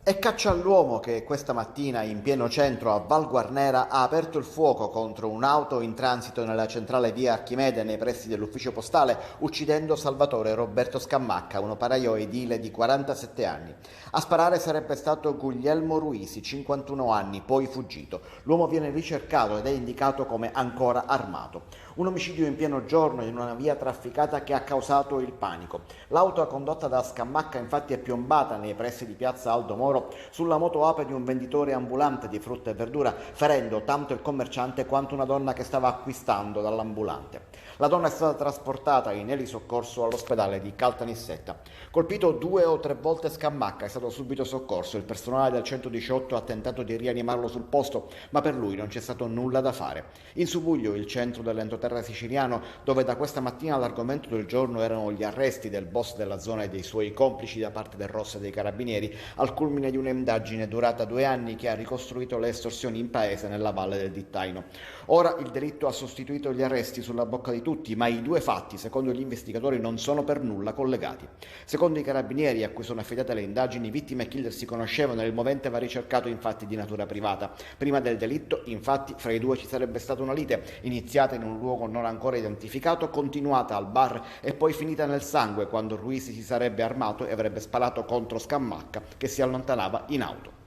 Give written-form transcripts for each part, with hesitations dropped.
E caccia all'uomo che questa mattina in pieno centro a Val Guarnera ha aperto il fuoco contro un'auto in transito nella centrale via Archimede nei pressi dell'ufficio postale, uccidendo Salvatore Roberto Scammacca, un operaio edile di 47 anni. A sparare sarebbe stato Guglielmo Ruisi, 51 anni, poi fuggito. L'uomo viene ricercato ed è indicato come ancora armato. Un omicidio in pieno giorno in una via trafficata che ha causato il panico. L'auto condotta da Scammacca infatti è piombata nei pressi di piazza Aldo Moro sulla moto ape di un venditore ambulante di frutta e verdura, ferendo tanto il commerciante quanto una donna che stava acquistando dall'ambulante. La donna è stata trasportata in elisoccorso all'ospedale di Caltanissetta. Colpito 2 o 3 volte Scammacca, è stato subito soccorso. Il personale del 118 ha tentato di rianimarlo sul posto, ma per lui non c'è stato nulla da fare. In Subuglio, il centro dell'entroterra siciliano, dove da questa mattina l'argomento del giorno erano gli arresti del boss della zona e dei suoi complici da parte del Rosso e dei Carabinieri, al culmine di un'indagine durata 2 anni che ha ricostruito le estorsioni in paese nella valle del Dittaino. Ora il delitto ha sostituito gli arresti sulla bocca di tutti, ma i due fatti, secondo gli investigatori, non sono per nulla collegati. Secondo i carabinieri a cui sono affidate le indagini, vittima e killer si conoscevano e il movente va ricercato in fatti di natura privata. Prima del delitto, infatti, fra i due ci sarebbe stata una lite, iniziata in un luogo non ancora identificato, continuata al bar e poi finita nel sangue quando Ruisi si sarebbe armato e avrebbe sparato contro Scammacca, che si allontanava in auto.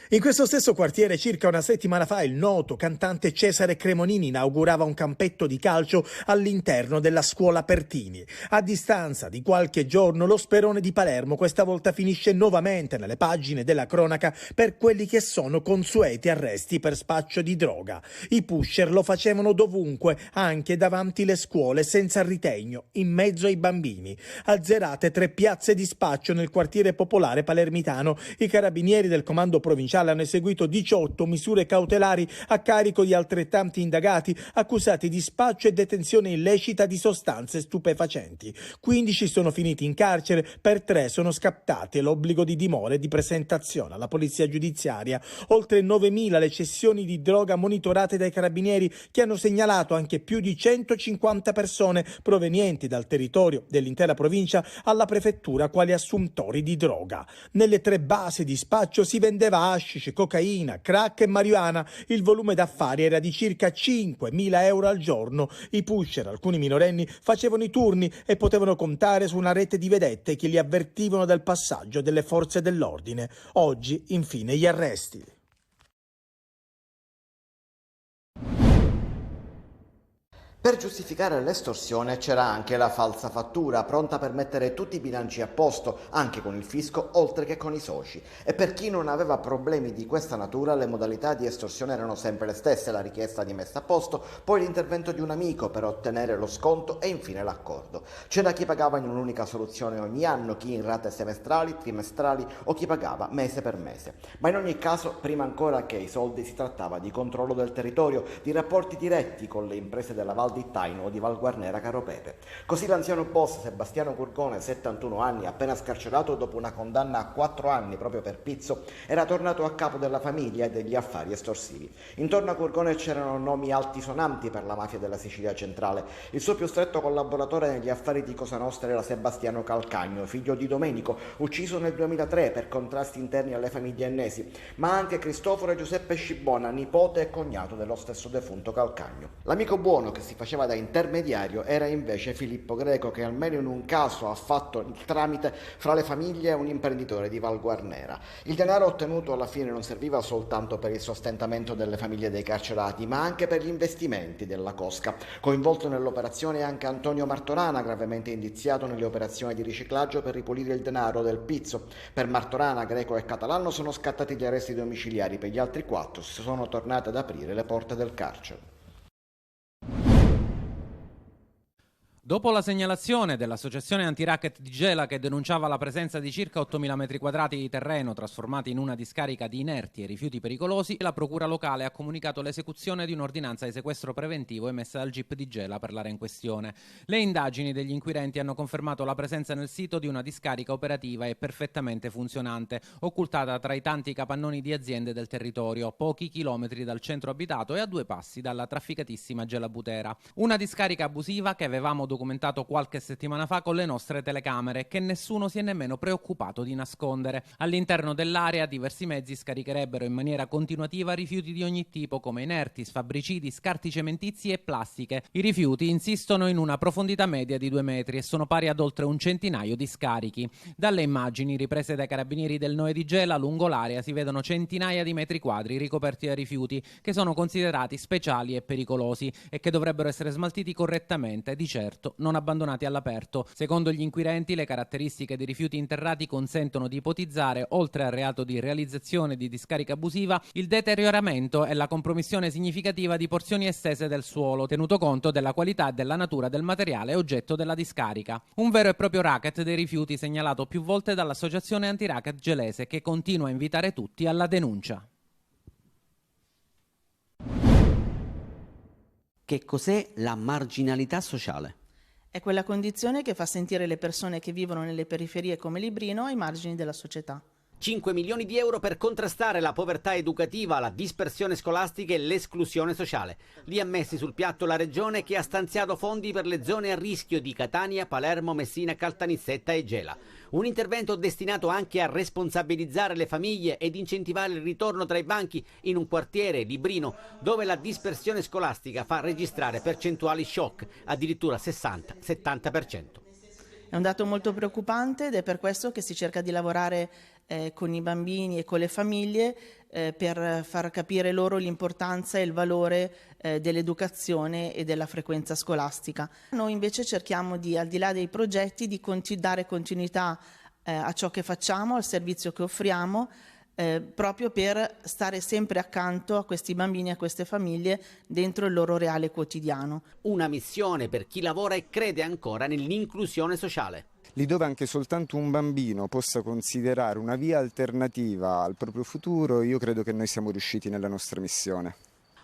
In questo stesso quartiere, circa una settimana fa, il noto cantante Cesare Cremonini inaugurava un campetto di calcio all'interno della scuola Pertini. A distanza di qualche giorno, lo Sperone di Palermo questa volta finisce nuovamente nelle pagine della cronaca per quelli che sono consueti arresti per spaccio di droga. I pusher lo facevano dovunque, anche davanti le scuole, senza ritegno, in mezzo ai bambini. Azzerate 3 piazze di spaccio nel quartiere popolare palermitano. I carabinieri del comando provinciale hanno eseguito 18 misure cautelari a carico di altrettanti indagati accusati di spaccio e detenzione illecita di sostanze stupefacenti. 15 sono finiti in carcere, per 3 sono scattati l'obbligo di dimora e di presentazione alla polizia giudiziaria. Oltre 9.000 le cessioni di droga monitorate dai carabinieri, che hanno segnalato anche più di 150 persone provenienti dal territorio dell'intera provincia alla prefettura quali assuntori di droga. Nelle 3 basi di spaccio si vendeva hashish, cocaina, crack e marijuana. Il volume d'affari era di circa 5.000 euro al giorno. I pusher, alcuni minorenni, facevano i turni e potevano contare su una rete di vedette che li avvertivano del passaggio delle forze dell'ordine. Oggi, infine, gli arresti. Per giustificare l'estorsione c'era anche la falsa fattura, pronta per mettere tutti i bilanci a posto, anche con il fisco, oltre che con i soci. E per chi non aveva problemi di questa natura, le modalità di estorsione erano sempre le stesse: la richiesta di messa a posto, poi l'intervento di un amico per ottenere lo sconto e infine l'accordo. C'era chi pagava in un'unica soluzione ogni anno, chi in rate semestrali, trimestrali o chi pagava mese per mese. Ma in ogni caso, prima ancora che i soldi, si trattava di controllo del territorio, di rapporti diretti con le imprese della Val Dittaino o di Val Guarnera Caropepe. Così l'anziano boss Sebastiano Curgone, 71 anni, appena scarcerato dopo una condanna a 4 anni proprio per pizzo, era tornato a capo della famiglia e degli affari estorsivi. Intorno a Curgone c'erano nomi altisonanti per la mafia della Sicilia centrale. Il suo più stretto collaboratore negli affari di Cosa Nostra era Sebastiano Calcagno, figlio di Domenico, ucciso nel 2003 per contrasti interni alle famiglie ennesi, ma anche Cristoforo e Giuseppe Scibona, nipote e cognato dello stesso defunto Calcagno. L'amico buono che si faceva da intermediario era invece Filippo Greco, che almeno in un caso ha fatto il tramite fra le famiglie e un imprenditore di Val Guarnera. Il denaro ottenuto alla fine non serviva soltanto per il sostentamento delle famiglie dei carcerati, ma anche per gli investimenti della cosca. Coinvolto nell'operazione anche Antonio Martorana, gravemente indiziato nelle operazioni di riciclaggio per ripulire il denaro del pizzo. Per Martorana, Greco e Catalano sono scattati gli arresti domiciliari, per gli altri 4 si sono tornate ad aprire le porte del carcere. Dopo la segnalazione dell'associazione antiracket di Gela, che denunciava la presenza di circa 8.000 metri quadrati di terreno trasformati in una discarica di inerti e rifiuti pericolosi, la procura locale ha comunicato l'esecuzione di un'ordinanza di sequestro preventivo emessa dal GIP di Gela per l'area in questione. Le indagini degli inquirenti hanno confermato la presenza nel sito di una discarica operativa e perfettamente funzionante, occultata tra i tanti capannoni di aziende del territorio, pochi chilometri dal centro abitato e a 2 passi dalla trafficatissima Gela Butera. Una discarica abusiva che avevamo documentato qualche settimana fa con le nostre telecamere, che nessuno si è nemmeno preoccupato di nascondere. All'interno dell'area diversi mezzi scaricherebbero in maniera continuativa rifiuti di ogni tipo, come inerti, sfabbricidi, scarti cementizi e plastiche. I rifiuti insistono in una profondità media di 2 metri e sono pari ad oltre un centinaio di scarichi. Dalle immagini riprese dai carabinieri del NOE di Gela, lungo l'area si vedono centinaia di metri quadri ricoperti da rifiuti che sono considerati speciali e pericolosi e che dovrebbero essere smaltiti correttamente, di certo non abbandonati all'aperto. Secondo gli inquirenti, le caratteristiche dei rifiuti interrati consentono di ipotizzare, oltre al reato di realizzazione di discarica abusiva, il deterioramento e la compromissione significativa di porzioni estese del suolo, tenuto conto della qualità e della natura del materiale oggetto della discarica. Un vero e proprio racket dei rifiuti segnalato più volte dall'associazione antiracket gelese, che continua a invitare tutti alla denuncia. Che cos'è la marginalità sociale? È quella condizione che fa sentire le persone che vivono nelle periferie come Librino ai margini della società. 5 milioni di euro per contrastare la povertà educativa, la dispersione scolastica e l'esclusione sociale. Li ha messi sul piatto la Regione, che ha stanziato fondi per le zone a rischio di Catania, Palermo, Messina, Caltanissetta e Gela. Un intervento destinato anche a responsabilizzare le famiglie ed incentivare il ritorno tra i banchi in un quartiere, Librino, dove la dispersione scolastica fa registrare percentuali shock, addirittura 60-70%. È un dato molto preoccupante ed è per questo che si cerca di lavorare con i bambini e con le famiglie per far capire loro l'importanza e il valore dell'educazione e della frequenza scolastica. Noi invece cerchiamo di, al di là dei progetti, di dare continuità a ciò che facciamo, al servizio che offriamo, proprio per stare sempre accanto a questi bambini e a queste famiglie dentro il loro reale quotidiano. Una missione per chi lavora e crede ancora nell'inclusione sociale. Lì dove anche soltanto un bambino possa considerare una via alternativa al proprio futuro, io credo che noi siamo riusciti nella nostra missione.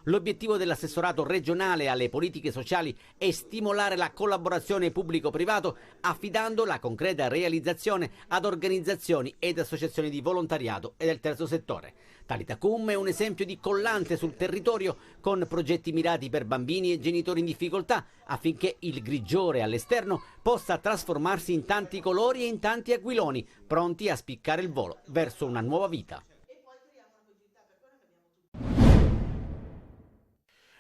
L'obiettivo dell'assessorato regionale alle politiche sociali è stimolare la collaborazione pubblico-privato, affidando la concreta realizzazione ad organizzazioni ed associazioni di volontariato e del terzo settore. Talitacum è un esempio di collante sul territorio, con progetti mirati per bambini e genitori in difficoltà, affinché il grigiore all'esterno possa trasformarsi in tanti colori e in tanti aquiloni, pronti a spiccare il volo verso una nuova vita.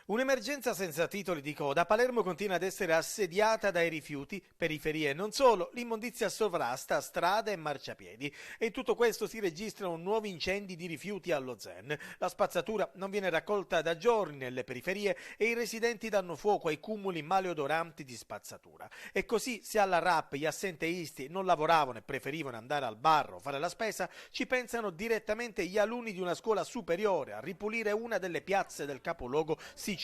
Un'emergenza senza titoli di coda. Palermo continua ad essere assediata dai rifiuti, periferie e non solo, l'immondizia sovrasta strade e marciapiedi. E in tutto questo si registrano nuovi incendi di rifiuti allo Zen. La spazzatura non viene raccolta da giorni nelle periferie e i residenti danno fuoco ai cumuli maleodoranti di spazzatura. E così, se alla RAP gli assenteisti non lavoravano e preferivano andare al bar o fare la spesa, ci pensano direttamente gli alunni di una scuola superiore a ripulire una delle piazze del capoluogo siciliano.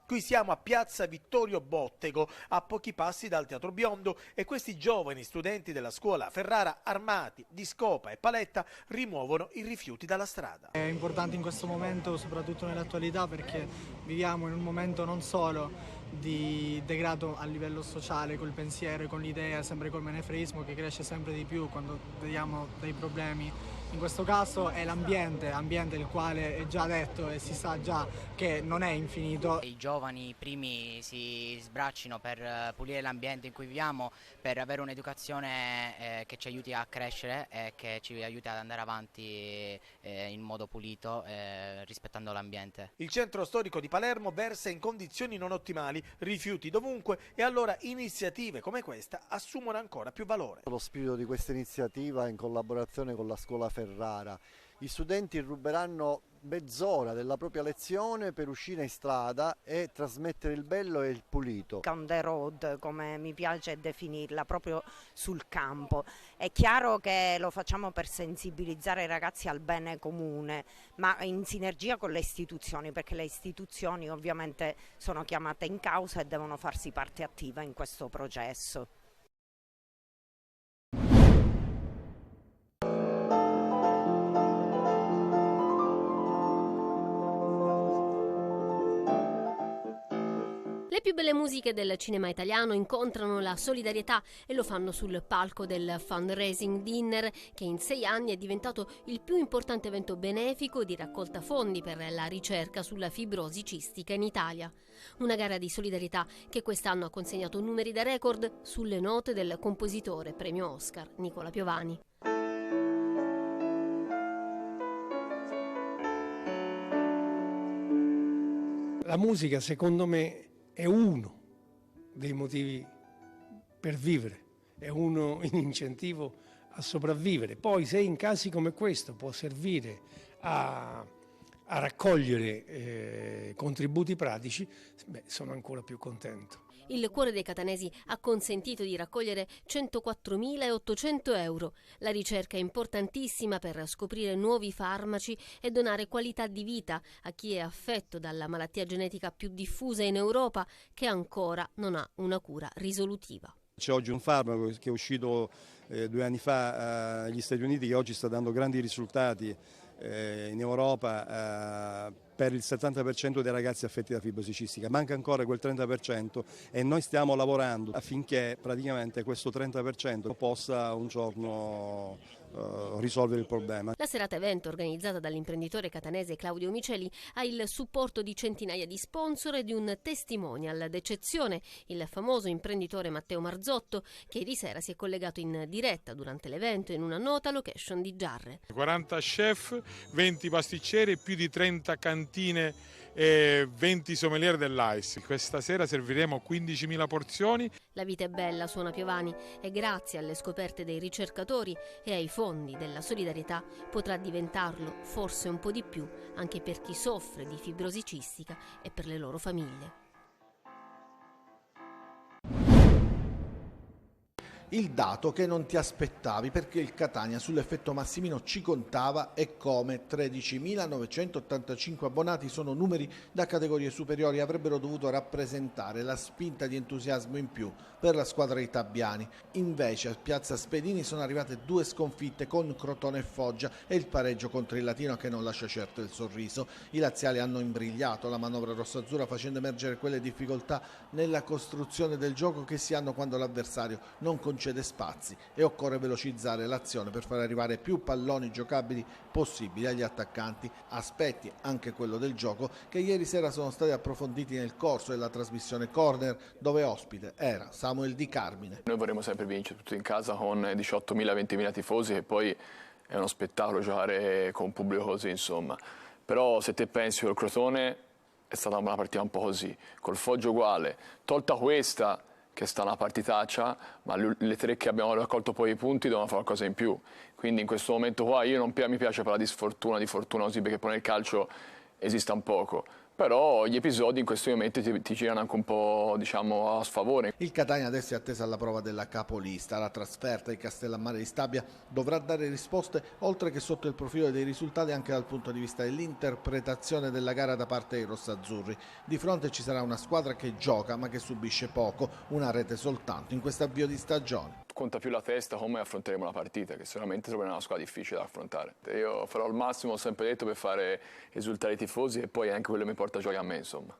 Qui siamo a Piazza Vittorio Bottego, a pochi passi dal Teatro Biondo, e questi giovani studenti della scuola Ferrara, armati di scopa e paletta, rimuovono i rifiuti dalla strada. È importante in questo momento, soprattutto nell'attualità, perché viviamo in un momento non solo di degrado a livello sociale, col pensiero, con l'idea, sempre col menefreismo che cresce sempre di più quando vediamo dei problemi. In questo caso è l'ambiente il quale è già detto e si sa già che non è infinito. I giovani primi si sbraccino per pulire l'ambiente in cui viviamo, per avere un'educazione che ci aiuti a crescere e che ci aiuti ad andare avanti in modo pulito, rispettando l'ambiente. Il centro storico di Palermo versa in condizioni non ottimali, rifiuti dovunque, e allora iniziative come questa assumono ancora più valore. Lo spirito di questa iniziativa, in collaborazione con la scuola Ferrara, gli studenti ruberanno mezz'ora della propria lezione per uscire in strada e trasmettere il bello e il pulito. On the road, come mi piace definirla, proprio sul campo. È chiaro che lo facciamo per sensibilizzare i ragazzi al bene comune, ma in sinergia con le istituzioni, perché le istituzioni ovviamente sono chiamate in causa e devono farsi parte attiva in questo processo. Le più belle musiche del cinema italiano incontrano la solidarietà e lo fanno sul palco del Fundraising Dinner, che in 6 anni è diventato il più importante evento benefico di raccolta fondi per la ricerca sulla fibrosi cistica in Italia. Una gara di solidarietà che quest'anno ha consegnato numeri da record sulle note del compositore premio Oscar Nicola Piovani. La musica, secondo me, è uno dei motivi per vivere, è un incentivo a sopravvivere. Poi se in casi come questo può servire a raccogliere contributi pratici, sono ancora più contento. Il Cuore dei Catanesi ha consentito di raccogliere 104.800 euro. La ricerca è importantissima per scoprire nuovi farmaci e donare qualità di vita a chi è affetto dalla malattia genetica più diffusa in Europa, che ancora non ha una cura risolutiva. C'è oggi un farmaco che è uscito 2 anni fa negli Stati Uniti, che oggi sta dando grandi risultati in Europa per il 70% dei ragazzi affetti da fibrosi cistica. Manca ancora quel 30% e noi stiamo lavorando affinché praticamente questo 30% possa un giorno risolvere il problema. La serata evento, organizzata dall'imprenditore catanese Claudio Miceli, ha il supporto di centinaia di sponsor e di un testimonial d'eccezione, il famoso imprenditore Matteo Marzotto, che ieri sera si è collegato in diretta durante l'evento in una nota location di Giarre. 40 chef, 20 pasticceri e più di 30 cantine e 20 sommelier dell'ICE. Questa sera serviremo 15.000 porzioni. La vita è bella, suona Piovani, e grazie alle scoperte dei ricercatori e ai fondi della solidarietà potrà diventarlo forse un po' di più anche per chi soffre di fibrosi cistica e per le loro famiglie. Il dato che non ti aspettavi, perché il Catania sull'effetto Massimino ci contava e come. 13.985 abbonati sono numeri da categorie superiori, avrebbero dovuto rappresentare la spinta di entusiasmo in più per la squadra dei Tabbiani. Invece a Piazza Spedini sono arrivate 2 sconfitte con Crotone e Foggia e il pareggio contro il Latino che non lascia certo il sorriso. I laziali hanno imbrigliato la manovra rossazzurra facendo emergere quelle difficoltà nella costruzione del gioco che si hanno quando l'avversario non concede spazi e occorre velocizzare l'azione per far arrivare più palloni giocabili possibili agli attaccanti. Aspetti, anche quello del gioco, che ieri sera sono stati approfonditi nel corso della trasmissione Corner, dove ospite era Samuel Di Carmine. Noi vorremmo sempre vincere tutto in casa con 18.000-20.000 tifosi, e poi è uno spettacolo giocare con un pubblico così, insomma. Però se te pensi col Crotone è stata una partita un po' così, col Foggia uguale, tolta questa che sta una partitaccia, ma le 3 che abbiamo raccolto poi i punti devono fare qualcosa in più. Quindi in questo momento qua io non mi piace parlare di sfortuna, di fortuna così, perché poi nel calcio esista un poco. Però gli episodi in questi momenti ti girano anche un po', diciamo, a sfavore. Il Catania adesso è attesa alla prova della capolista. La trasferta di Castellammare di Stabia dovrà dare risposte, oltre che sotto il profilo dei risultati, anche dal punto di vista dell'interpretazione della gara da parte dei rossazzurri. Di fronte ci sarà una squadra che gioca ma che subisce poco, una rete soltanto in questo avvio di stagione. Conta più la testa come affronteremo la partita, che sicuramente troveremo una squadra difficile da affrontare. Io farò il massimo, ho sempre detto, per fare esultare i tifosi, e poi anche quello che mi porta a giocare a me, insomma.